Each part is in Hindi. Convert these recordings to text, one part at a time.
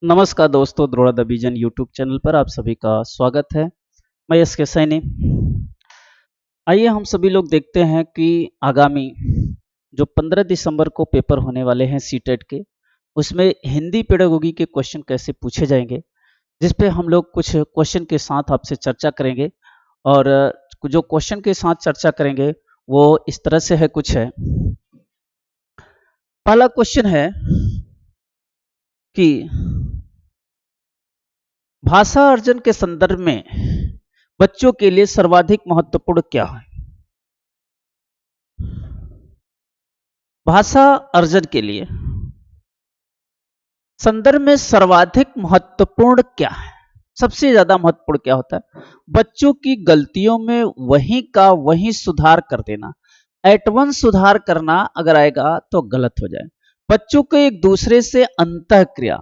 नमस्कार दोस्तों, द्रोड़ा द विजन यूट्यूब चैनल पर आप सभी का स्वागत है। मैं यश के सैनी। आइए हम सभी लोग देखते हैं कि आगामी जो 15 दिसंबर को पेपर होने वाले हैं सीटेट के, उसमें हिंदी पेडागोगी के क्वेश्चन कैसे पूछे जाएंगे, जिस पे हम लोग कुछ क्वेश्चन के साथ आपसे चर्चा करेंगे। और जो क्वेश्चन के साथ चर्चा करेंगे वो इस तरह से है, कुछ है। पहला क्वेश्चन है कि भाषा अर्जन के संदर्भ में बच्चों के लिए सर्वाधिक महत्वपूर्ण क्या है? भाषा अर्जन के लिए संदर्भ में सर्वाधिक महत्वपूर्ण क्या है? सबसे ज्यादा महत्वपूर्ण क्या होता है? बच्चों की गलतियों में वहीं का वहीं सुधार कर देना। एट वन सुधार करना अगर आएगा तो गलत हो जाए। बच्चों को एक दूसरे से अंतःक्रिया,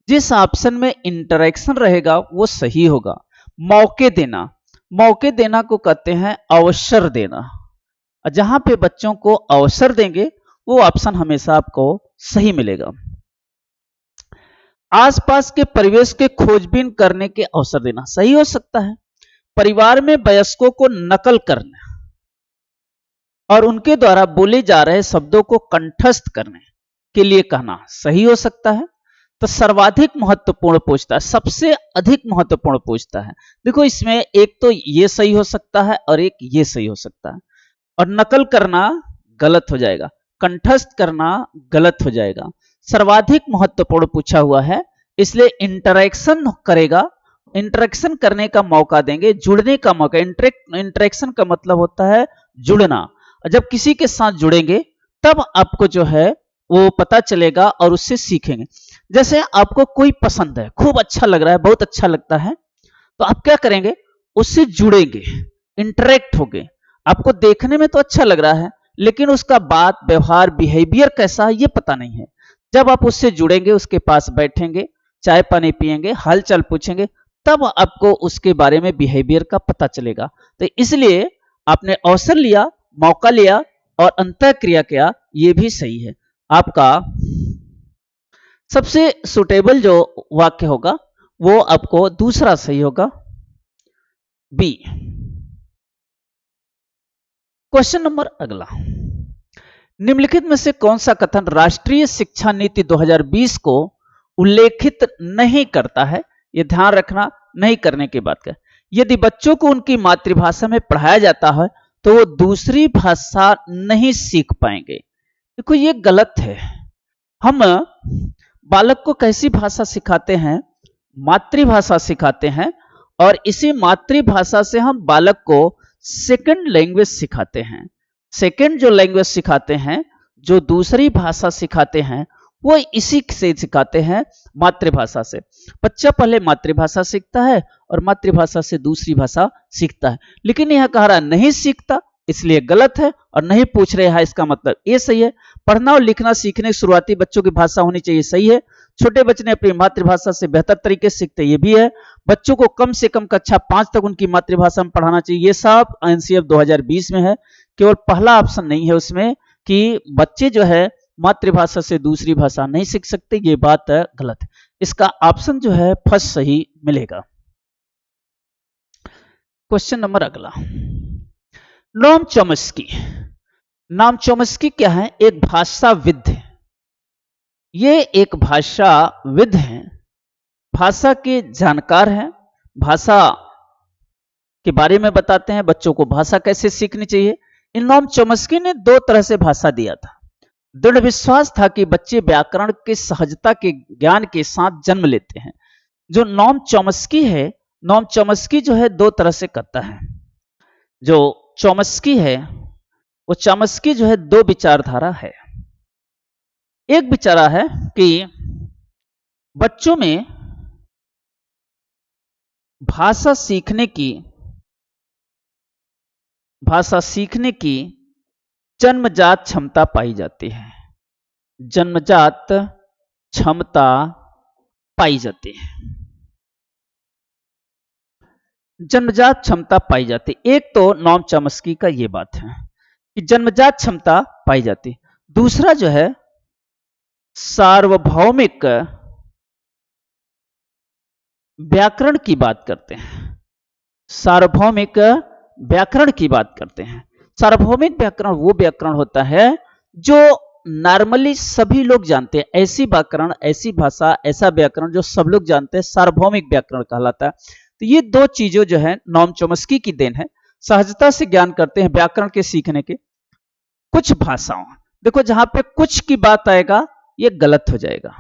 जिस ऑप्शन में इंटरेक्शन रहेगा वो सही होगा। मौके देना, मौके देना को कहते हैं अवसर देना। जहां पे बच्चों को अवसर देंगे वो ऑप्शन हमेशा आपको सही मिलेगा। आसपास के परिवेश के खोजबीन करने के अवसर देना सही हो सकता है। परिवार में वयस्कों को नकल करना और उनके द्वारा बोले जा रहे शब्दों को कंठस्थ करने के लिए कहना सही हो सकता है। तो सर्वाधिक महत्वपूर्ण पूछता है, सबसे अधिक महत्वपूर्ण पूछता है। देखो इसमें एक तो ये सही हो सकता है और एक ये सही हो सकता है। और नकल करना गलत हो जाएगा, कंठस्थ करना गलत हो जाएगा। सर्वाधिक महत्वपूर्ण पूछा हुआ है, इसलिए इंटरेक्शन करेगा, इंटरेक्शन करने का मौका देंगे, जुड़ने का मौका। इंटरेक्शन का मतलब होता है जुड़ना। जब किसी के साथ जुड़ेंगे तब आपको जो है वो पता चलेगा और उससे सीखेंगे। जैसे आपको कोई पसंद है, खूब अच्छा लग रहा है, बहुत अच्छा लगता है, तो आप क्या करेंगे? उससे जुड़ेंगे, इंटरेक्ट होंगे। आपको देखने में तो अच्छा लग रहा है, लेकिन उसका बात व्यवहार बिहेवियर कैसा है ये पता नहीं है। जब आप उससे जुड़ेंगे, उसके पास बैठेंगे, चाय पानी पिएंगे, हालचाल पूछेंगे, तब आपको उसके बारे में बिहेवियर का पता चलेगा। तो इसलिए आपने अवसर लिया, मौका लिया और अंतःक्रिया किया, ये भी सही है। आपका सबसे सुटेबल जो वाक्य होगा वो आपको दूसरा सही होगा, बी। क्वेश्चन नंबर अगला, निम्नलिखित में से कौन सा कथन राष्ट्रीय शिक्षा नीति 2020 को उल्लेखित नहीं करता है? यह ध्यान रखना, नहीं करने की बात है। यदि बच्चों को उनकी मातृभाषा में पढ़ाया जाता है तो वो दूसरी भाषा नहीं सीख पाएंगे। देखो ये गलत है। हम बालक को कैसी भाषा सिखाते हैं? मातृभाषा सिखाते हैं, और इसी मातृभाषा से हम बालक को सेकंड लैंग्वेज सिखाते हैं। सेकंड जो लैंग्वेज सिखाते हैं, जो दूसरी भाषा सिखाते हैं, वो इसी से सिखाते हैं, मातृभाषा से। बच्चा पहले मातृभाषा सीखता है और मातृभाषा से दूसरी भाषा सीखता है। लेकिन यह कह रहा नहीं सीखता, इसलिए गलत है, और नहीं पूछ रहे हैं, इसका मतलब ये सही है। पढ़ना और लिखना सीखने की शुरुआती बच्चों की भाषा होनी चाहिए, सही है। छोटे बच्चे ने अपनी मातृभाषा से बेहतर तरीके से सीखते, ये भी है। बच्चों को कम से कम कक्षा 5 तक उनकी मातृभाषा में पढ़ाना चाहिए, ये सब एनसीएफ 2020 में है। केवल पहला ऑप्शन नहीं है उसमें कि बच्चे जो है मातृभाषा से दूसरी भाषा नहीं सीख सकते, ये बात गलत है। इसका ऑप्शन जो है फर्स्ट सही मिलेगा। क्वेश्चन नंबर अगला, नोम चॉम्स्की। नोम चॉम्स्की क्या है? एक भाषाविद है। ये एक भाषाविद हैं, भाषा के जानकार हैं, भाषा के बारे में बताते हैं, बच्चों को भाषा कैसे सीखनी चाहिए। इन नोम चॉम्स्की ने 2 तरह से भाषा दिया था। दृढ़ विश्वास था कि बच्चे व्याकरण के सहजता के ज्ञान के साथ जन्म लेते हैं। जो नोम चॉम्स्की है, नोम चॉम्स्की जो है 2 तरह से करता है। जो चॉम्स्की है वो चॉम्स्की जो है 2 विचारधारा है। एक विचारा है कि बच्चों में भाषा सीखने की जन्मजात क्षमता पाई जाती है। जन्मजात क्षमता पाई जाती है, जन्मजात क्षमता पाई जाती। एक तो नोम चॉम्स्की का यह बात है कि जन्मजात क्षमता पाई जाती। दूसरा जो है सार्वभौमिक व्याकरण की बात करते हैं। सार्वभौमिक व्याकरण की बात करते हैं। सार्वभौमिक व्याकरण वो व्याकरण होता है जो नॉर्मली सभी लोग जानते हैं। ऐसी व्याकरण, ऐसी भाषा, ऐसा व्याकरण जो सब लोग जानते हैं, सार्वभौमिक व्याकरण कहलाता है। तो ये दो चीजों जो है नॉम चॉम्स्की की देन है। सहजता से ज्ञान करते हैं व्याकरण के सीखने के। कुछ भाषाओं, देखो जहां पे कुछ की बात आएगा ये गलत हो जाएगा,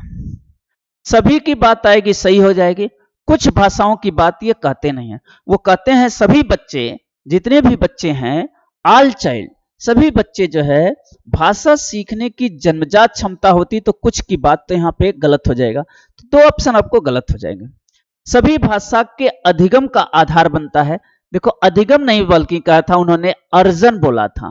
सभी की बात आएगी सही हो जाएगी। कुछ भाषाओं की बात ये कहते नहीं है, वो कहते हैं सभी बच्चे, जितने भी बच्चे हैं, ऑल चाइल्ड, सभी बच्चे जो है भाषा सीखने की जन्मजात क्षमता होती। तो कुछ की बात तो यहाँ पे गलत हो जाएगा, तो दो ऑप्शन आपको गलत हो जाएंगे। सभी भाषा के अधिगम का आधार बनता है। देखो अधिगम नहीं बल्कि कहा था उन्होंने, अर्जन बोला था।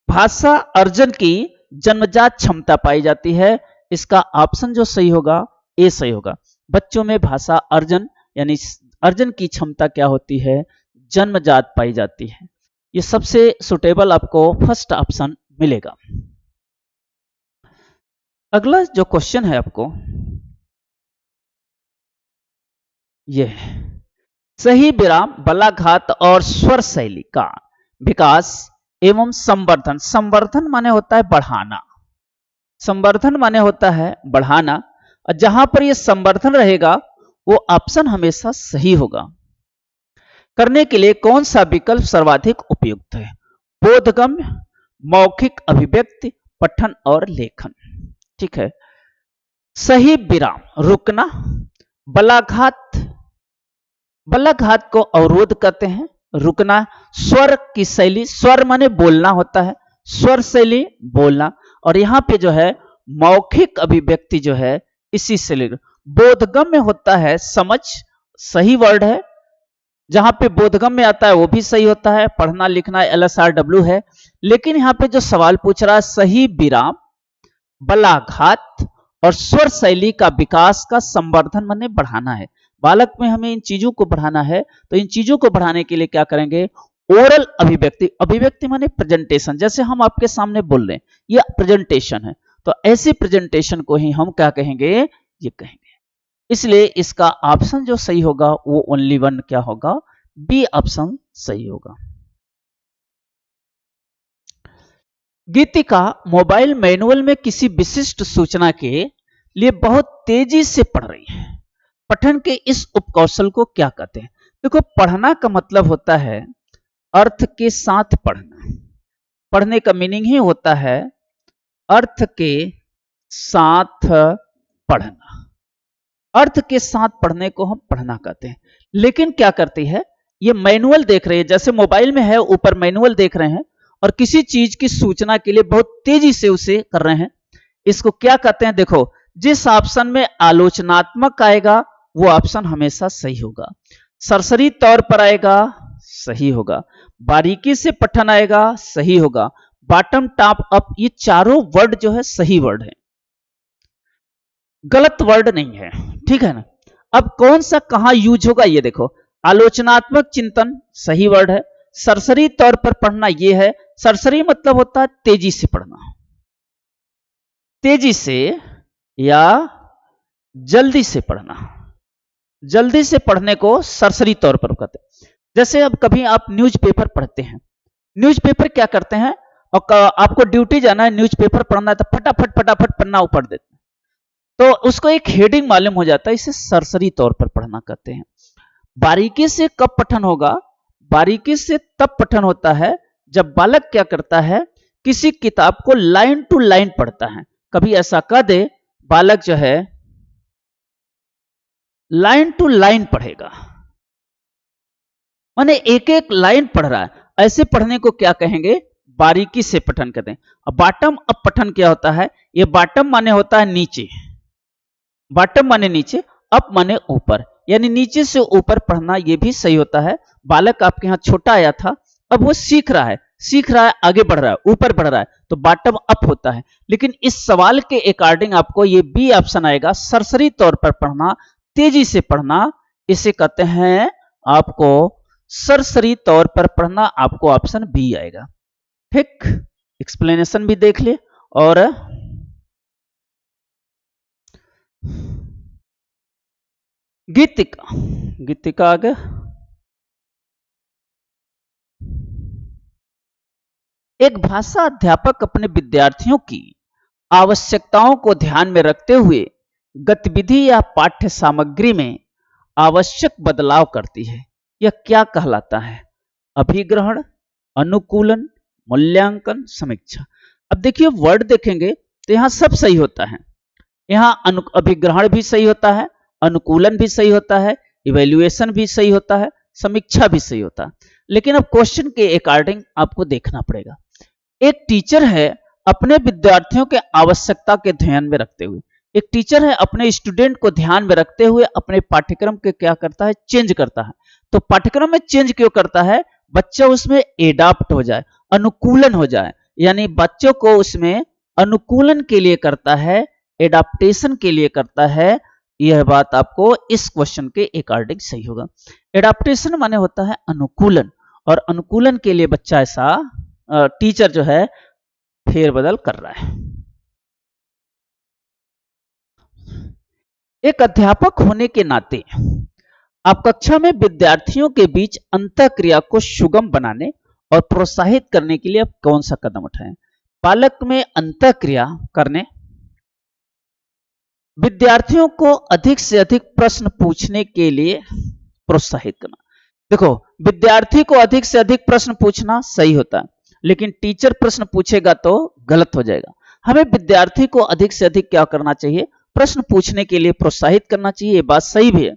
भाषा अर्जन की जन्मजात क्षमता पाई जाती है। इसका ऑप्शन जो सही होगा ए सही होगा। बच्चों में भाषा अर्जन यानी अर्जन की क्षमता क्या होती है, जन्मजात पाई जाती है। ये सबसे सुटेबल आपको फर्स्ट ऑप्शन मिलेगा। अगला जो क्वेश्चन है आपको ये है, सही विराम, बलाघात और स्वर शैली का विकास एवं संवर्धन। संवर्धन माने होता है बढ़ाना, संवर्धन माने होता है बढ़ाना, और जहां पर यह संवर्धन रहेगा वो ऑप्शन हमेशा सही होगा। करने के लिए कौन सा विकल्प सर्वाधिक उपयुक्त है, बोधगम्य, मौखिक अभिव्यक्ति, पठन और लेखन। ठीक है, सही विराम रुकना, बलाघात, बलाघात को अवरोध कहते हैं, रुकना। स्वर की शैली, स्वर माने बोलना होता है, स्वर शैली बोलना। और यहां पे जो है मौखिक अभिव्यक्ति जो है इसी से ले। बोधगम्य होता है समझ, सही वर्ड है, जहां पे बोधगम्य आता है वो भी सही होता है, पढ़ना लिखना LSRW है। लेकिन यहां पे जो सवाल पूछ रहा है सही विराम, बलाघात और स्वर शैली का विकास का संवर्धन माने बढ़ाना है। बालक में हमें इन चीजों को बढ़ाना है, तो इन चीजों को बढ़ाने के लिए क्या करेंगे, ओरल अभिव्यक्ति, अभिव्यक्ति माने प्रेजेंटेशन, जैसे हम आपके सामने बोल रहे हैं ये प्रेजेंटेशन है, तो ऐसे प्रेजेंटेशन को ही हम क्या कहेंगे, ये कहेंगे। इसलिए इसका ऑप्शन जो सही होगा वो ओनली वन क्या होगा, बी ऑप्शन सही होगा। गीतिका मोबाइल मैनुअल में किसी विशिष्ट सूचना के लिए बहुत तेजी से पढ़ रही है, पठन के इस उपकौशल को क्या कहते हैं। देखो पढ़ना का मतलब होता है अर्थ के साथ पढ़ना, पढ़ने का मीनिंग ही होता है अर्थ के साथ पढ़ना, अर्थ के साथ पढ़ने को हम पढ़ना कहते हैं। लेकिन क्या करती है, ये मैनुअल देख रहे हैं, जैसे मोबाइल में है ऊपर मैनुअल देख रहे हैं और किसी चीज की सूचना के लिए बहुत तेजी से उसे कर रहे हैं, इसको क्या कहते हैं। देखो जिस ऑप्शन में आलोचनात्मक आएगा वो ऑप्शन हमेशा सही होगा, सरसरी तौर पर आएगा सही होगा, बारीकी से पठन आएगा सही होगा, बॉटम टॉप अप, ये चारों वर्ड जो है सही वर्ड है, गलत वर्ड नहीं है। ठीक है ना। अब कौन सा कहां यूज होगा ये देखो, आलोचनात्मक चिंतन सही वर्ड है, सरसरी तौर पर पढ़ना ये है, सरसरी मतलब होता है तेजी से पढ़ना, तेजी से या जल्दी से पढ़ना, जल्दी से पढ़ने को सरसरी तौर पर कहते हैं। जैसे अब कभी आप न्यूज़पेपर पढ़ते हैं, न्यूज़पेपर क्या करते हैं, और आपको ड्यूटी जाना है, न्यूज़पेपर पढ़ना है तो फटाफट फटाफट पन्ना ऊपर देते हैं, तो उसको एक हेडिंग मालूम हो जाता है, इसे सरसरी तौर पर पढ़ना कहते हैं। बारीकी से कब पठन होगा, बारीकी से तब पठन होता है जब बालक क्या करता है, किसी किताब को लाइन टू लाइन पढ़ता है। कभी ऐसा कह दे बालक जो है लाइन टू लाइन पढ़ेगा, माने एक एक लाइन पढ़ रहा है, ऐसे पढ़ने को क्या कहेंगे, बारीकी से पठन कहते हैं। अब बॉटम अप पठन क्या होता है, ये बॉटम माने होता है नीचे, बॉटम माने नीचे, अप माने ऊपर, यानी नीचे से ऊपर पढ़ना, ये भी सही होता है। बालक आपके यहाँ छोटा आया था, अब वो सीख रहा है, सीख रहा है, आगे बढ़ रहा है, ऊपर बढ़ रहा है, तो बॉटम अप होता है। लेकिन इस सवाल के अकॉर्डिंग आपको ये बी ऑप्शन आएगा, सरसरी तौर पर पढ़ना, तेजी से पढ़ना, इसे कहते हैं आपको सरसरी तौर पर पढ़ना, आपको ऑप्शन बी आएगा। ठीक, एक्सप्लेनेशन भी देख ले और गीतिका, गीतिका आ गया। एक भाषा अध्यापक अपने विद्यार्थियों की आवश्यकताओं को ध्यान में रखते हुए गतिविधि या पाठ्य सामग्री में आवश्यक बदलाव करती है। यह क्या कहलाता है? अभिग्रहण, अनुकूलन, मूल्यांकन, समीक्षा। अब देखिए वर्ड देखेंगे तो यहां सब सही होता है। यहां अभिग्रहण भी सही होता है, अनुकूलन भी सही होता है, इवैल्यूएशन भी सही होता है, समीक्षा भी सही होता है। लेकिन अब क्वेश्चन के अकॉर्डिंग आपको देखना पड़ेगा। एक टीचर है अपने विद्यार्थियों के आवश्यकता के ध्यान में रखते हुए, एक टीचर है अपने स्टूडेंट को ध्यान में रखते हुए अपने पाठ्यक्रम के क्या करता है? चेंज करता है। तो पाठ्यक्रम में चेंज क्यों करता है? बच्चा उसमें एडाप्ट हो जाए, अनुकूलन हो जाए, यानी बच्चों को उसमें अनुकूलन के लिए करता है, एडाप्टेशन के लिए करता है। यह बात आपको इस क्वेश्चन के अकॉर्डिंग सही होगा। एडाप्टेशन माने होता है अनुकूलन, और अनुकूलन के लिए बच्चा ऐसा टीचर जो है फेरबदल कर रहा है। एक अध्यापक होने के नाते आप कक्षा में विद्यार्थियों के बीच अंतःक्रिया को सुगम बनाने और प्रोत्साहित करने के लिए आप कौन सा कदम उठाएं? पालक में अंतःक्रिया करने, विद्यार्थियों को अधिक से अधिक प्रश्न पूछने के लिए प्रोत्साहित करना। देखो, विद्यार्थी को अधिक से अधिक प्रश्न पूछना सही होता है, लेकिन टीचर प्रश्न पूछेगा तो गलत हो जाएगा। हमें विद्यार्थी को अधिक से अधिक क्या करना चाहिए? प्रश्न पूछने के लिए प्रोत्साहित करना चाहिए। ये बात सही भी है।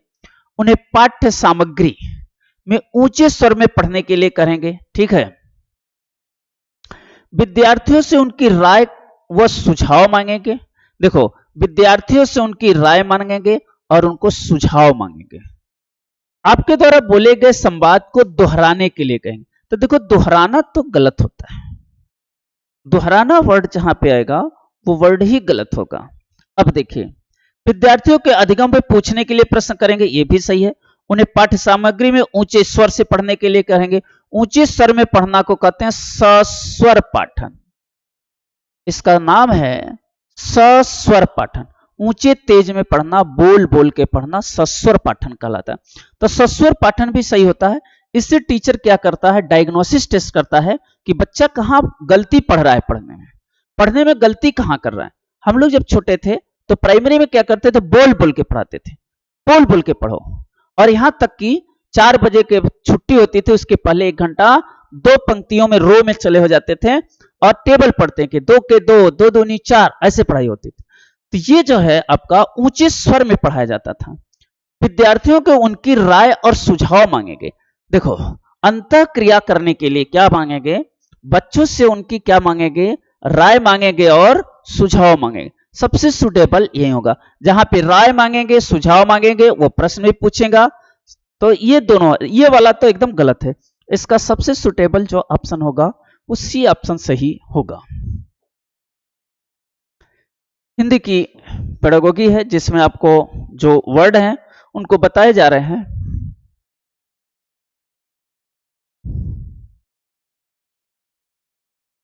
उन्हें पाठ्य सामग्री में ऊंचे स्वर में पढ़ने के लिए करेंगे, ठीक है। विद्यार्थियों से उनकी राय व सुझाव मांगेंगे। देखो, विद्यार्थियों से उनकी राय मांगेंगे और उनको सुझाव मांगेंगे। आपके द्वारा बोले गए संवाद को दोहराने के लिए कहेंगे। तो देखो, दोहराना तो गलत होता है, दोहराना वर्ड जहां पे आएगा वो वर्ड ही गलत होगा। अब देखिए, विद्यार्थियों के अधिगम पे पूछने के लिए प्रश्न करेंगे, ये भी सही है। उन्हें पाठ्य सामग्री में ऊंचे स्वर से पढ़ने के लिए कहेंगे। ऊंचे स्वर में पढ़ना को कहते हैं सस्वर पाठन। इसका नाम है सस्वर पाठन। ऊंचे तेज में पढ़ना, बोल बोल के पढ़ना सस्वर पाठन कहलाता है। तो सस्वर पाठन भी सही होता है। इससे टीचर क्या करता है? डायग्नोसिस टेस्ट करता है कि बच्चा कहां गलती पढ़ रहा है, पढ़ने में गलती कहां कर रहा है। हम लोग जब छोटे थे तो प्राइमरी में क्या करते थे? बोल बोल के पढ़ाते थे, बोल बोल के पढ़ो। और यहां तक कि 4 बजे के छुट्टी होती थी, उसके पहले 1 घंटा 2 पंक्तियों में रो में चले हो जाते थे और टेबल पढ़ते कि 2 के 2, 2 दूनी 4, ऐसे पढ़ाई होती थी। तो ये जो है आपका ऊंचे स्वर में पढ़ाया जाता था। विद्यार्थियों को उनकी राय और सुझाव मांगेंगे। देखो, अंतःक्रिया करने के लिए क्या मांगेंगे? बच्चों से उनकी क्या मांगेंगे? राय मांगेंगे और सुझाव मांगेंगे। सबसे सुटेबल यही होगा। जहां पे राय मांगेंगे, सुझाव मांगेंगे, वो प्रश्न भी पूछेगा। तो ये दोनों, ये वाला तो एकदम गलत है। इसका सबसे सुटेबल जो ऑप्शन होगा वो सी ऑप्शन सही होगा। हिंदी की पेडागोगी है जिसमें आपको जो वर्ड हैं उनको बताए जा रहे हैं।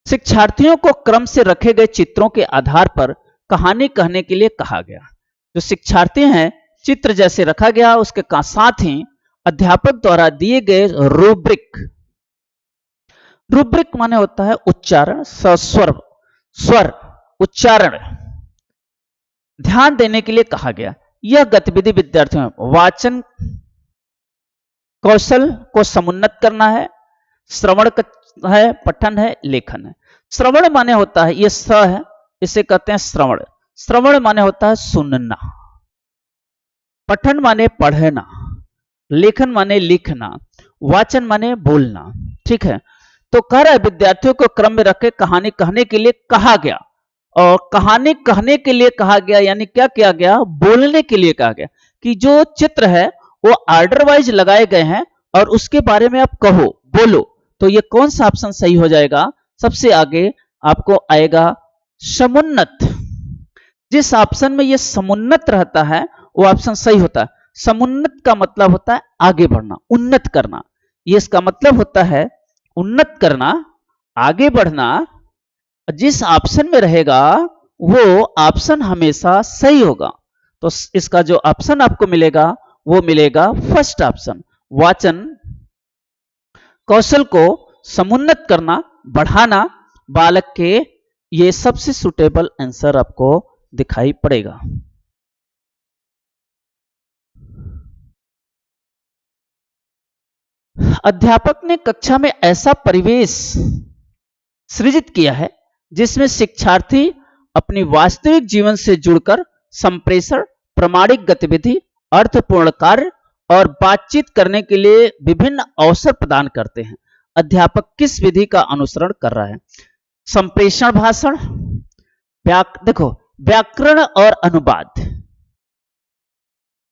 शिक्षार्थियों को क्रम से रखे गए चित्रों के आधार पर कहानी कहने के लिए कहा गया। जो शिक्षार्थी हैं, चित्र जैसे रखा गया, उसके साथ ही अध्यापक द्वारा दिए गए रूब्रिक, रूब्रिक माने होता है उच्चारण, सस्वर, स्वर, उच्चारण, ध्यान देने के लिए कहा गया। यह गतिविधि विद्यार्थियों में वाचन कौशल को समुन्नत करना है, श्रवण है, पठन है, लेखन है। श्रवण माने होता है, ये स है, इसे कहते हैं श्रवण। श्रवण माने होता है सुनना, पठन माने पढ़ना, लेखन माने लिखना, वाचन माने बोलना, ठीक है। तो कह रहा है विद्यार्थियों को क्रम में रखे कहानी कहने के लिए कहा गया। और कहानी कहने के लिए कहा गया यानी क्या किया गया? बोलने के लिए कहा गया कि जो चित्र है वो ऑर्डर वाइज लगाए गए हैं और उसके बारे में आप कहो, बोलो। तो ये कौन सा ऑप्शन सही हो जाएगा? सबसे आगे आपको आएगा समुन्नत। जिस ऑप्शन में ये समुन्नत रहता है वो ऑप्शन सही होता है। समुन्नत का मतलब होता है आगे बढ़ना, उन्नत करना। ये इसका मतलब होता है उन्नत करना, आगे बढ़ना। जिस ऑप्शन में रहेगा वो ऑप्शन हमेशा सही होगा। तो इसका जो ऑप्शन आपको मिलेगा वो मिलेगा फर्स्ट ऑप्शन, वाचन कौशल को समुन्नत करना, बढ़ाना बालक के, ये सबसे सुटेबल आंसर आपको दिखाई पड़ेगा। अध्यापक ने कक्षा में ऐसा परिवेश सृजित किया है जिसमें शिक्षार्थी अपनी वास्तविक जीवन से जुड़कर संप्रेषण, प्रामाणिक गतिविधि, अर्थपूर्ण कार्य और बातचीत करने के लिए विभिन्न अवसर प्रदान करते हैं। अध्यापक किस विधि का अनुसरण कर रहा है? संप्रेषण भाषण, देखो व्याकरण और अनुवाद।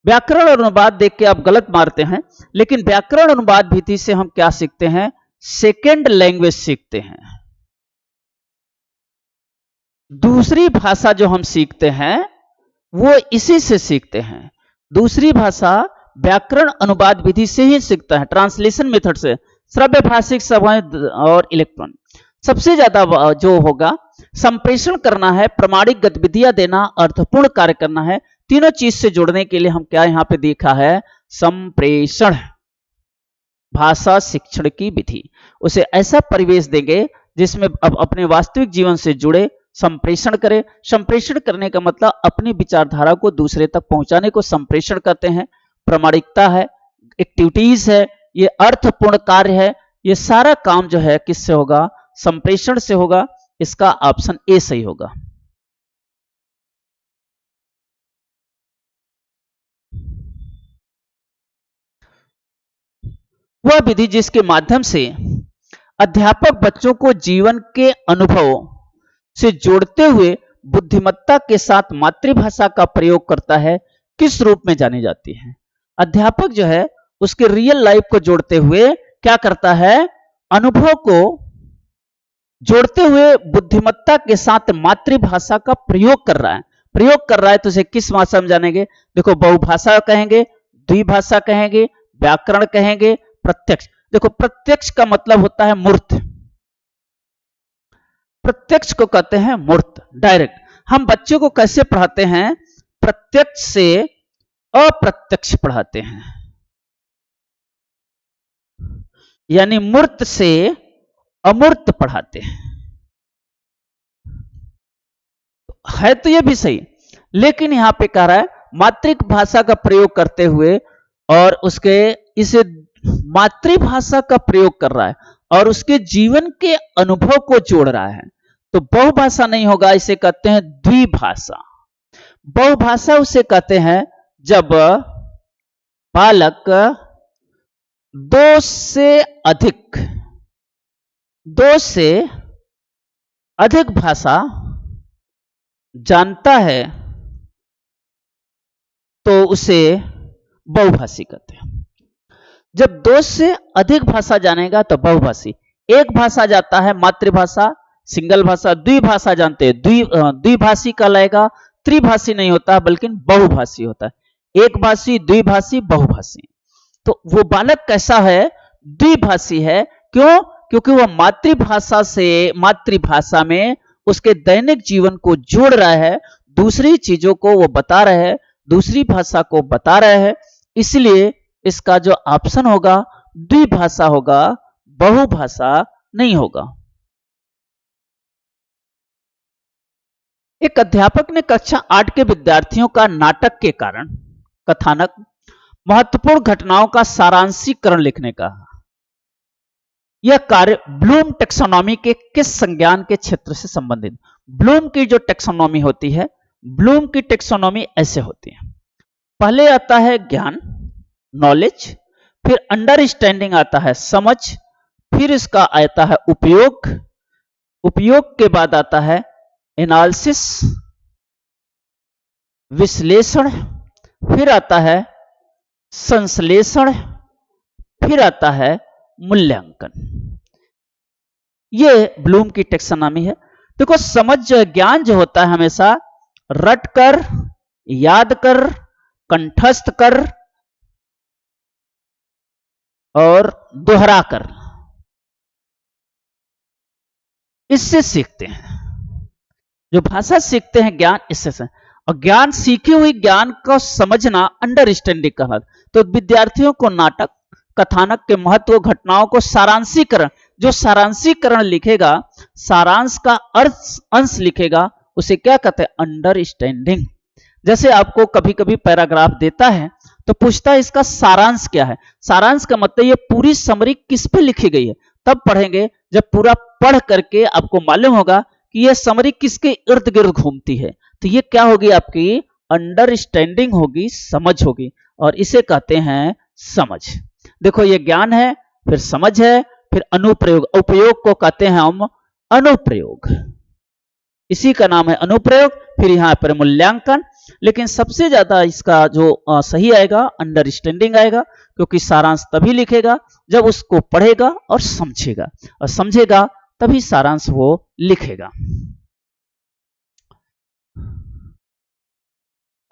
व्याकरण और अनुवाद देख के आप गलत मारते हैं, लेकिन व्याकरण अनुवाद विधि से हम क्या सीखते हैं? सेकेंड लैंग्वेज सीखते हैं। दूसरी भाषा जो हम सीखते हैं वो इसी से सीखते हैं। दूसरी भाषा व्याकरण अनुवाद विधि से ही सीखता है, ट्रांसलेशन मेथड से, श्रव्य भाषिक संवाद और इलेक्ट्रॉनिक। सबसे ज्यादा जो होगा संप्रेषण करना है, प्रामाणिक गतिविधियां देना, अर्थपूर्ण कार्य करना है। तीनों चीज से जुड़ने के लिए हम क्या यहां पे देखा है? संप्रेषण, भाषा शिक्षण की विधि। उसे ऐसा परिवेश देंगे जिसमें अब अपने वास्तविक जीवन से जुड़े, संप्रेषण करे। संप्रेषण करने का मतलब अपनी विचारधारा को दूसरे तक पहुंचाने को संप्रेषण करते हैं। प्रामाणिकता है, एक्टिविटीज है, ये अर्थपूर्ण कार्य है, ये सारा काम जो है किससे होगा? संप्रेषण से होगा। इसका ऑप्शन ए सही होगा। वह विधि जिसके माध्यम से अध्यापक बच्चों को जीवन के अनुभव से जोड़ते हुए बुद्धिमत्ता के साथ मातृभाषा का प्रयोग करता है, किस रूप में जानी जाती है? अध्यापक जो है उसके रियल लाइफ को जोड़ते हुए क्या करता है? अनुभव को जोड़ते हुए बुद्धिमत्ता के साथ मातृभाषा का प्रयोग कर रहा है। प्रयोग कर रहा है तो उसे किस भाषा में जानेंगे? देखो बहुभाषा कहेंगे, द्विभाषा कहेंगे, व्याकरण कहेंगे, प्रत्यक्ष। देखो प्रत्यक्ष का मतलब होता है मूर्त, प्रत्यक्ष को कहते हैं मूर्त, डायरेक्ट। हम बच्चों को कैसे पढ़ाते हैं? प्रत्यक्ष से अप्रत्यक्ष पढ़ाते हैं, यानी मूर्त से अमूर्त पढ़ाते हैं। है तो ये भी सही, लेकिन यहां पे कह रहा है मातृभाषा का प्रयोग करते हुए, और उसके इसे मातृभाषा का प्रयोग कर रहा है और उसके जीवन के अनुभव को जोड़ रहा है। तो बहुभाषा नहीं होगा, इसे कहते हैं द्विभाषा। बहुभाषा उसे कहते हैं जब बालक दो से अधिक भाषा जानता है तो उसे बहुभाषी कहते हैं। जब दो से अधिक भाषा जानेगा तो बहुभाषी। एक भाषा जाता है मातृभाषा, सिंगल भाषा। द्विभाषा जानते हैं, द्विभाषी कहलाएगा, त्रिभाषी नहीं होता बल्कि बहुभाषी होता है। एक भाषी, द्विभाषी, बहुभाषी। तो वो बालक कैसा है? द्विभाषी है। क्यों? क्योंकि वह मातृभाषा से मातृभाषा में उसके दैनिक जीवन को जोड़ रहा है, दूसरी चीजों को वो बता रहा है, दूसरी भाषा को बता रहा है। इसलिए इसका जो ऑप्शन होगा द्विभाषा होगा, बहुभाषा नहीं होगा। एक अध्यापक ने कक्षा 8 के विद्यार्थियों का नाटक के कारण कथानक महत्वपूर्ण घटनाओं का सारांशीकरण लिखने का। यह कार्य ब्लूम टेक्सोनॉमी के किस संज्ञान के क्षेत्र से संबंधित? ब्लूम की जो टेक्सोनॉमी होती है, ब्लूम की टेक्सोनॉमी ऐसे होती है। पहले आता है ज्ञान, नॉलेज, फिर अंडरस्टैंडिंग आता है, समझ, फिर इसका आता है उपयोग, उपयोग के बाद आता है एनालिसिस, विश्लेषण, फिर आता है संश्लेषण, फिर आता है मूल्यांकन। ये ब्लूम की टेक्सोनॉमी है। देखो समझ ज्ञान जो होता है हमेशा रट कर, याद कर, कंठस्थ कर और दोहरा कर, इससे सीखते हैं। जो भाषा सीखते हैं ज्ञान, इससे और ज्ञान, सीखी हुई ज्ञान को समझना अंडरस्टैंडिंग कहलाता। तो विद्यार्थियों को नाटक कथानक के महत्व, घटनाओं को सारांशीकरण, जो सारांशीकरण लिखेगा, सारांश का अंश लिखेगा, उसे क्या कहते हैं? अंडरस्टैंडिंग। जैसे आपको कभी कभी पैराग्राफ देता है तो पूछता है इसका सारांश क्या है। सारांश का मतलब ये पूरी समरी किस पे लिखी गई है, तब पढ़ेंगे। जब पूरा पढ़ करके आपको मालूम होगा कि ये समरी किसके इर्द गिर्द घूमती है, तो ये क्या होगी? आपकी अंडरस्टैंडिंग होगी, समझ होगी, और इसे कहते हैं समझ। देखो ये ज्ञान है, फिर समझ है, फिर अनुप्रयोग। उपयोग को कहते हैं हम अनुप्रयोग, इसी का नाम है अनुप्रयोग। फिर यहां पर मूल्यांकन, लेकिन सबसे ज्यादा इसका जो सही आएगा अंडरस्टैंडिंग आएगा, क्योंकि सारांश तभी लिखेगा जब उसको पढ़ेगा और समझेगा, और समझेगा तभी सारांश वो लिखेगा।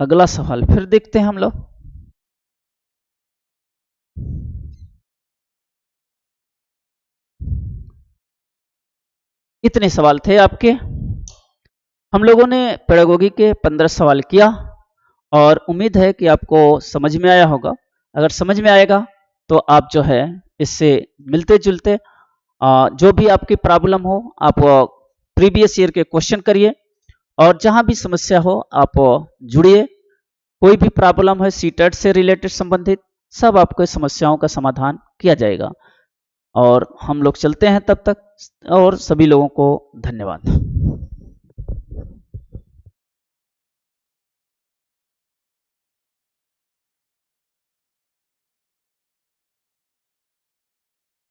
अगला सवाल फिर देखते हैं हम लोग। इतने सवाल थे आपके। हम लोगों ने पेडागोगी के 15 सवाल किया, और उम्मीद है कि आपको समझ में आया होगा। अगर समझ में आएगा तो आप जो है इससे मिलते जुलते जो भी आपकी प्रॉब्लम हो, आप प्रीवियस ईयर के क्वेश्चन करिए, और जहां भी समस्या हो आप जुड़िए। कोई भी प्रॉब्लम है सीटेट से रिलेटेड संबंधित, सब आपको समस्याओं का समाधान किया जाएगा। और हम लोग चलते हैं तब तक, और सभी लोगों को धन्यवाद।